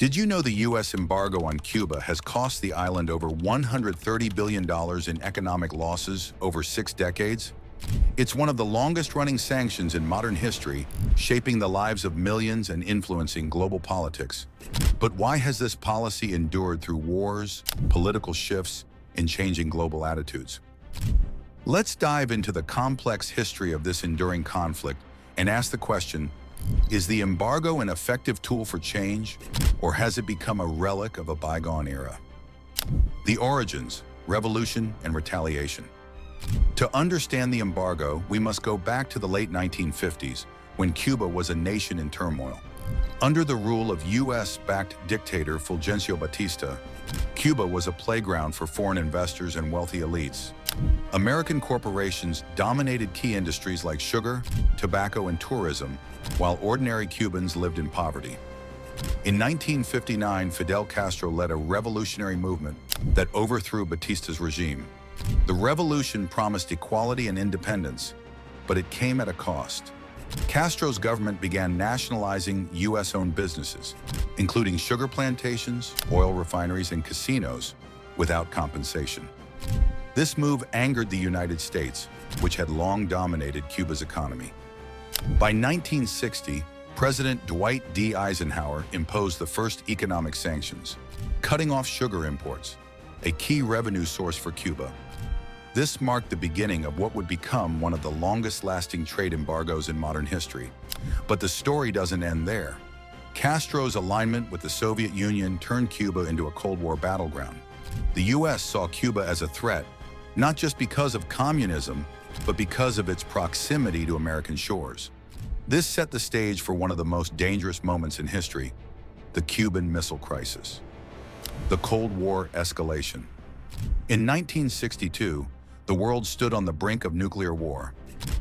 Did you know the U.S. embargo on Cuba has cost the island over $130 billion in economic losses over 6 decades? It's one of the longest-running sanctions in modern history, shaping the lives of millions and influencing global politics. But why has this policy endured through wars, political shifts, and changing global attitudes? Let's dive into the complex history of this enduring conflict and ask the question, is the embargo an effective tool for change, or has it become a relic of a bygone era? The origins, revolution, and retaliation. To understand the embargo, we must go back to the late 1950s, when Cuba was a nation in turmoil. Under the rule of U.S.-backed dictator Fulgencio Batista, Cuba was a playground for foreign investors and wealthy elites. American corporations dominated key industries like sugar, tobacco, and tourism, while ordinary Cubans lived in poverty. In 1959, Fidel Castro led a revolutionary movement that overthrew Batista's regime. The revolution promised equality and independence, but it came at a cost. Castro's government began nationalizing U.S.-owned businesses, including sugar plantations, oil refineries, and casinos, without compensation. This move angered the United States, which had long dominated Cuba's economy. By 1960, President Dwight D. Eisenhower imposed the first economic sanctions, cutting off sugar imports, a key revenue source for Cuba. This marked the beginning of what would become one of the longest-lasting trade embargoes in modern history. But the story doesn't end there. Castro's alignment with the Soviet Union turned Cuba into a Cold War battleground. The U.S. saw Cuba as a threat, not just because of communism, but because of its proximity to American shores. This set the stage for one of the most dangerous moments in history, the Cuban Missile Crisis. The Cold War escalation. In 1962, the world stood on the brink of nuclear war.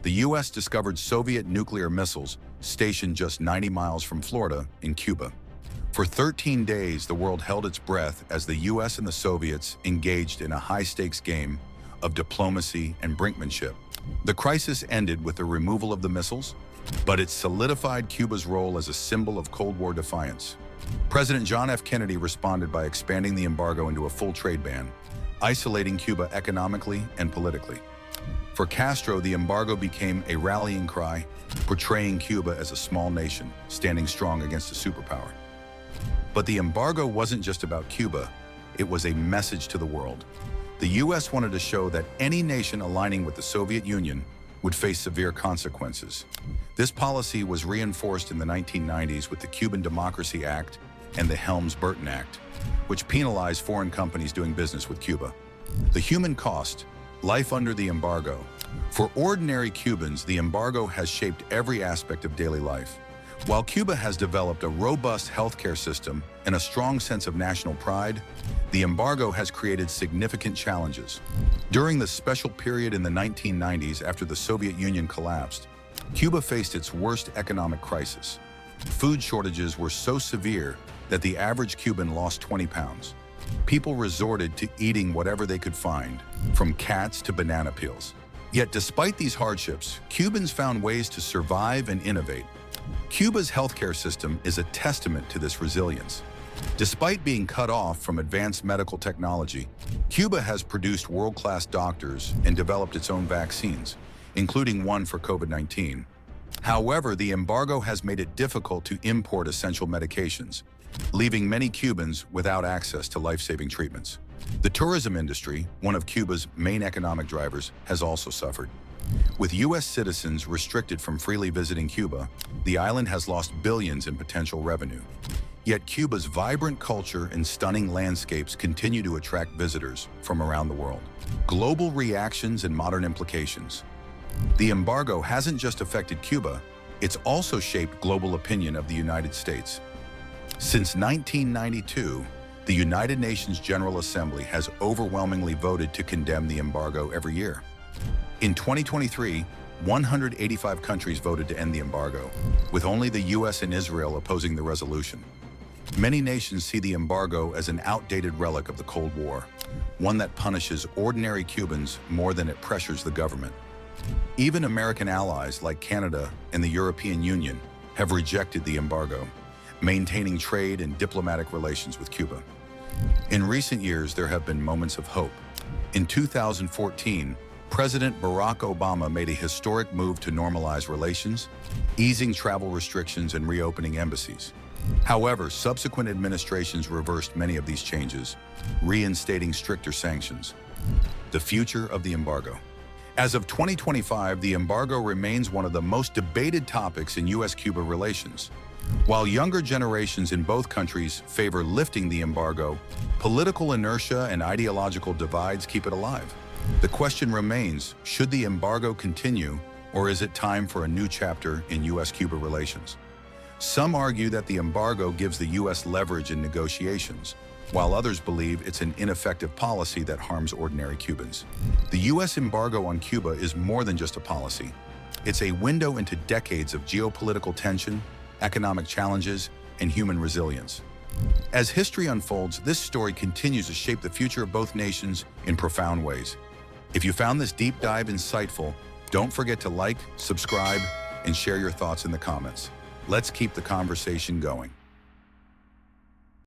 The U.S. discovered Soviet nuclear missiles stationed just 90 miles from Florida in Cuba. For 13 days, the world held its breath as the U.S. and the Soviets engaged in a high-stakes game of diplomacy and brinkmanship. The crisis ended with the removal of the missiles, but it solidified Cuba's role as a symbol of Cold War defiance. President John F. Kennedy responded by expanding the embargo into a full trade ban, isolating Cuba economically and politically. For Castro, the embargo became a rallying cry, portraying Cuba as a small nation, standing strong against a superpower. But the embargo wasn't just about Cuba, it was a message to the world. The U.S. wanted to show that any nation aligning with the Soviet Union would face severe consequences. This policy was reinforced in the 1990s with the Cuban Democracy Act and the Helms-Burton Act, which penalized foreign companies doing business with Cuba. The human cost, life under the embargo. For ordinary Cubans, the embargo has shaped every aspect of daily life. While Cuba has developed a robust healthcare system and a strong sense of national pride, the embargo has created significant challenges. During the special period in the 1990s after the Soviet Union collapsed, Cuba faced its worst economic crisis. Food shortages were so severe that the average Cuban lost 20 pounds. People resorted to eating whatever they could find, from cats to banana peels. Yet despite these hardships, Cubans found ways to survive and innovate. Cuba's healthcare system is a testament to this resilience. Despite being cut off from advanced medical technology, Cuba has produced world-class doctors and developed its own vaccines, including one for COVID-19. However, the embargo has made it difficult to import essential medications, leaving many Cubans without access to life-saving treatments. The tourism industry, one of Cuba's main economic drivers, has also suffered. With U.S. citizens restricted from freely visiting Cuba, the island has lost billions in potential revenue. Yet Cuba's vibrant culture and stunning landscapes continue to attract visitors from around the world. Global reactions and modern implications. The embargo hasn't just affected Cuba, it's also shaped global opinion of the United States. Since 1992, the United Nations General Assembly has overwhelmingly voted to condemn the embargo every year. In 2023, 185 countries voted to end the embargo, with only the U.S. and Israel opposing the resolution. Many nations see the embargo as an outdated relic of the Cold War, one that punishes ordinary Cubans more than it pressures the government. Even American allies like Canada and the European Union have rejected the embargo, maintaining trade and diplomatic relations with Cuba. In recent years, there have been moments of hope. In 2014, President Barack Obama made a historic move to normalize relations, easing travel restrictions and reopening embassies. However, subsequent administrations reversed many of these changes, reinstating stricter sanctions. The future of the embargo. As of 2025, the embargo remains one of the most debated topics in U.S.-Cuba relations. While younger generations in both countries favor lifting the embargo, political inertia and ideological divides keep it alive. The question remains, should the embargo continue, or is it time for a new chapter in U.S.-Cuba relations? Some argue that the embargo gives the U.S. leverage in negotiations, while others believe it's an ineffective policy that harms ordinary Cubans. The U.S. embargo on Cuba is more than just a policy. It's a window into decades of geopolitical tension, economic challenges, and human resilience. As history unfolds, this story continues to shape the future of both nations in profound ways. If you found this deep dive insightful, don't forget to like, subscribe, and share your thoughts in the comments. Let's keep the conversation going.